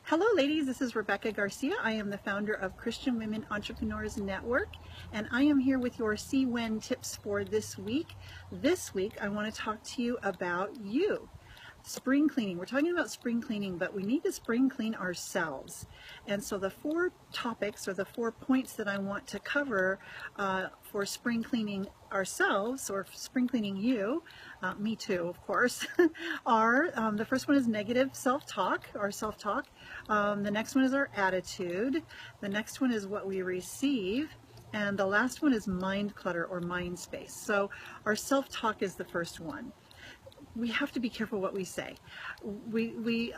Hello ladies, this is Rebecca Garcia. I am the founder of Christian Women Entrepreneurs Network, and I am here with your CWEN tips for this week. This week I want to talk to you about spring cleaning. We're talking about spring cleaning, but we need to spring clean ourselves. And so the 4 topics or the 4 points that I want to cover for spring cleaning ourselves or spring cleaning you, me too of course, are the first one is negative self-talk or self-talk. The next one is our attitude. The next one is what we receive. And the last one is mind clutter or mind space. So our self-talk is the first one. We have to be careful what we say. We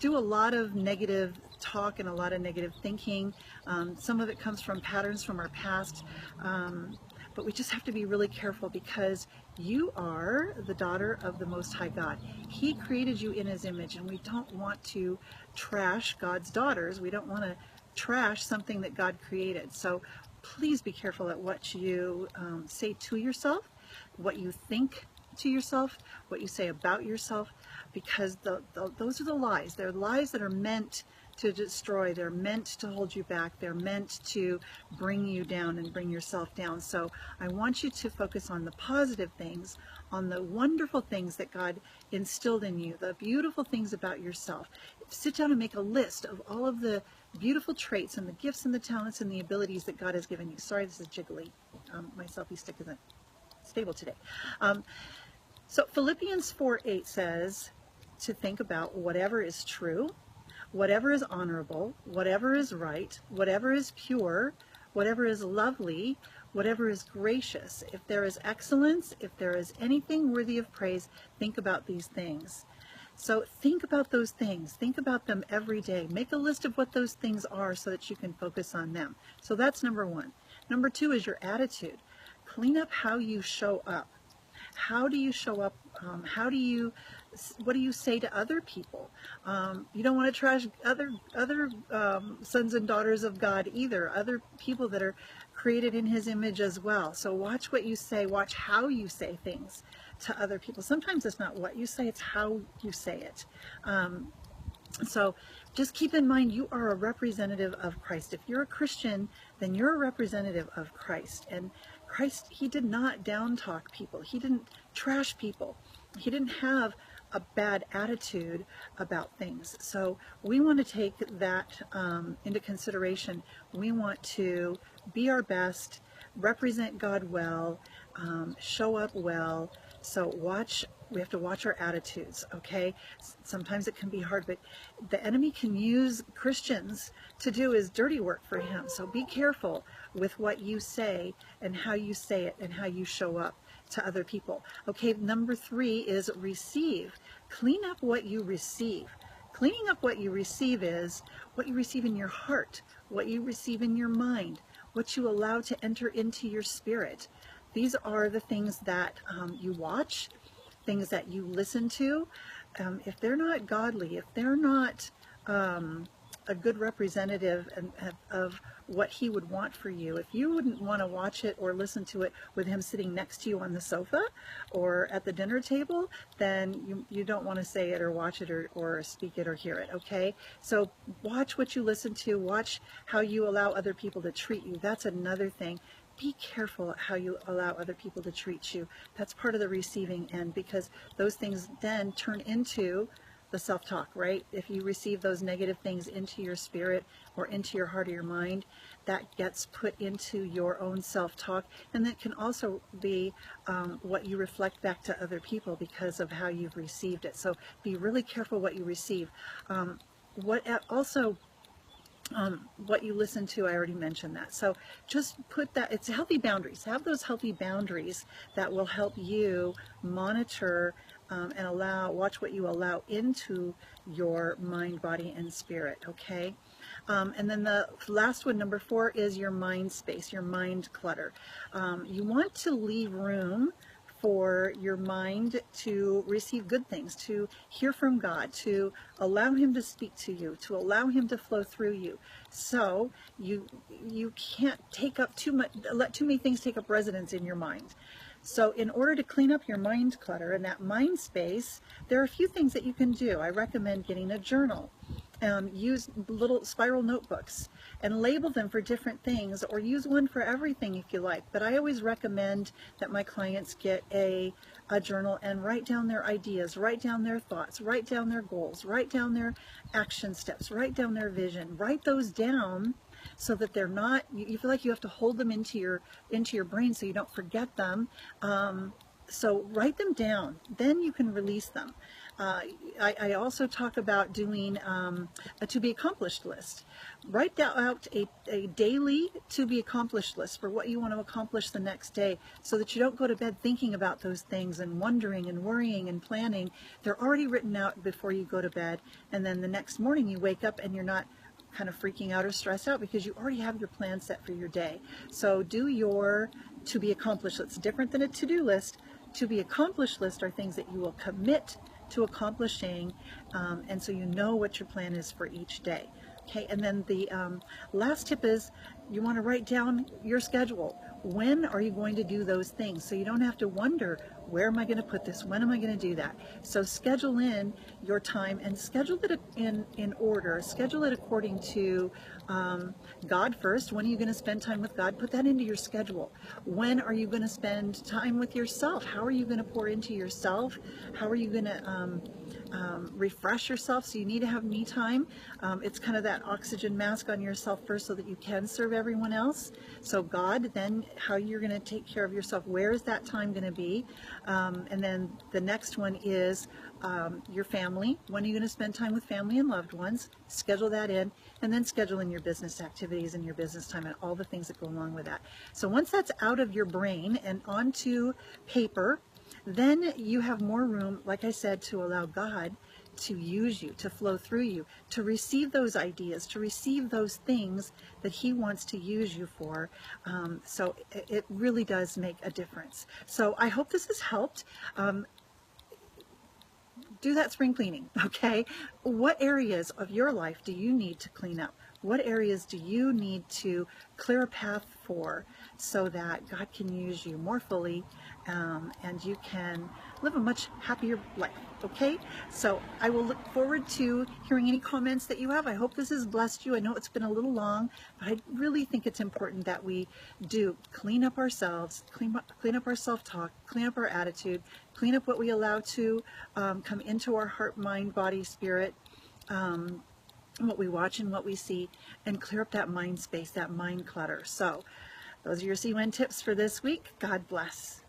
do a lot of negative talk and a lot of negative thinking. Some of it comes from patterns from our past, but we just have to be really careful because you are the daughter of the Most High God. He created you in His image, and we don't want to trash God's daughters. We don't want to trash something that God created. So please be careful at what you say to yourself, what you think to yourself, what you say about yourself, because those are the lies. They're lies that are meant to destroy. They're meant to hold you back. They're meant to bring you down and bring yourself down. So I want you to focus on the positive things, on the wonderful things that God instilled in you, the beautiful things about yourself. Sit down and make a list of all of the beautiful traits and the gifts and the talents and the abilities that God has given you. Sorry, this is jiggly. My selfie stick isn't stable today. So Philippians 4:8 says to think about whatever is true, whatever is honorable, whatever is right, whatever is pure, whatever is lovely, whatever is gracious. If there is excellence, if there is anything worthy of praise, think about these things. So think about those things. Think about them every day. Make a list of what those things are so that you can focus on them. So that's number 1. Number 2 is your attitude. Clean up how you show up. How do you show up? What do you say to other people? You don't want to trash other sons and daughters of God either, other people that are created in His image as well. So watch what you say, watch how you say things to other people. Sometimes it's not what you say, it's how you say it. So just keep in mind, you are a representative of Christ. If you're a Christian, then you're a representative of Christ. And Christ, He did not down talk people. He didn't trash people. He didn't have a bad attitude about things. So we want to take that into consideration. We want to be our best, represent God well, show up well. So we have to watch our attitudes, okay? Sometimes it can be hard, but the enemy can use Christians to do his dirty work for him. So be careful with what you say and how you say it and how you show up to other people. Okay, number 3 is receive. Clean up what you receive. Cleaning up what you receive is what you receive in your heart, what you receive in your mind, what you allow to enter into your spirit. These are the things that you watch, things that you listen to. If they're not godly, if they're not a good representative of what He would want for you, if you wouldn't want to watch it or listen to it with Him sitting next to you on the sofa or at the dinner table, then you don't want to say it or watch it or speak it or hear it, okay? So watch what you listen to, watch how you allow other people to treat you. That's another thing. Be careful how you allow other people to treat you. That's part of the receiving end, because those things then turn into the self-talk, right? If you receive those negative things into your spirit or into your heart or your mind, that gets put into your own self-talk, and that can also be what you reflect back to other people because of how you've received it. So be really careful what you receive. What you listen to, I already mentioned that. So just put that, it's healthy boundaries. Have those healthy boundaries that will help you monitor and watch what you allow into your mind, body, and spirit, okay? And then the last one, number 4, is your mind space, your mind clutter. You want to leave room for your mind to receive good things, to hear from God, to allow Him to speak to you, to allow Him to flow through you. So you can't let too many things take up residence in your mind. So in order to clean up your mind clutter and that mind space, there are a few things that you can do. I recommend getting a journal. use little spiral notebooks and label them for different things, or use one for everything if you like. But I always recommend that my clients get a journal and write down their ideas, write down their thoughts, write down their goals, write down their action steps, write down their vision, write those down so that they're not, you feel like you have to hold them into your brain so you don't forget them. So write them down, then you can release them. I also talk about doing a to be accomplished list. Write out a daily to be accomplished list for what you want to accomplish the next day, so that you don't go to bed thinking about those things and wondering and worrying and planning. They're already written out before you go to bed, and then the next morning you wake up and you're not kind of freaking out or stressed out because you already have your plan set for your day. So do your to be accomplished list. It's different than a to-do list. To be accomplished list are things that you will commit to accomplishing, and so you know what your plan is for each day. Okay, and then the last tip is you want to write down your schedule. When are you going to do those things? So you don't have to wonder, where am I going to put this? When am I going to do that? So schedule in your time and schedule it in order. Schedule it according to God first. When are you going to spend time with God? Put that into your schedule. When are you going to spend time with yourself? How are you going to pour into yourself? How are you going to refresh yourself? So you need to have me time. It's kind of that oxygen mask on yourself first so that you can serve everyone else. So God, then how you're going to take care of yourself. Where is that time going to be? And then the next one is your family. When are you going to spend time with family and loved ones? Schedule that in, and then schedule in your business activities and your business time and all the things that go along with that. So once that's out of your brain and onto paper, then you have more room, like I said, to allow God to use you, to flow through you, to receive those ideas, to receive those things that He wants to use you for. So it really does make a difference. So I hope this has helped. Do that spring cleaning, okay? What areas of your life do you need to clean up? What areas do you need to clear a path for so that God can use you more fully, and you can live a much happier life, okay? So I will look forward to hearing any comments that you have. I hope this has blessed you. I know it's been a little long, but I really think it's important that we do clean up ourselves, clean up our self-talk, clean up our attitude, clean up what we allow to come into our heart, mind, body, spirit, what we watch and what we see, and clear up that mind space, that mind clutter. So those are your CWEN tips for this week. God bless.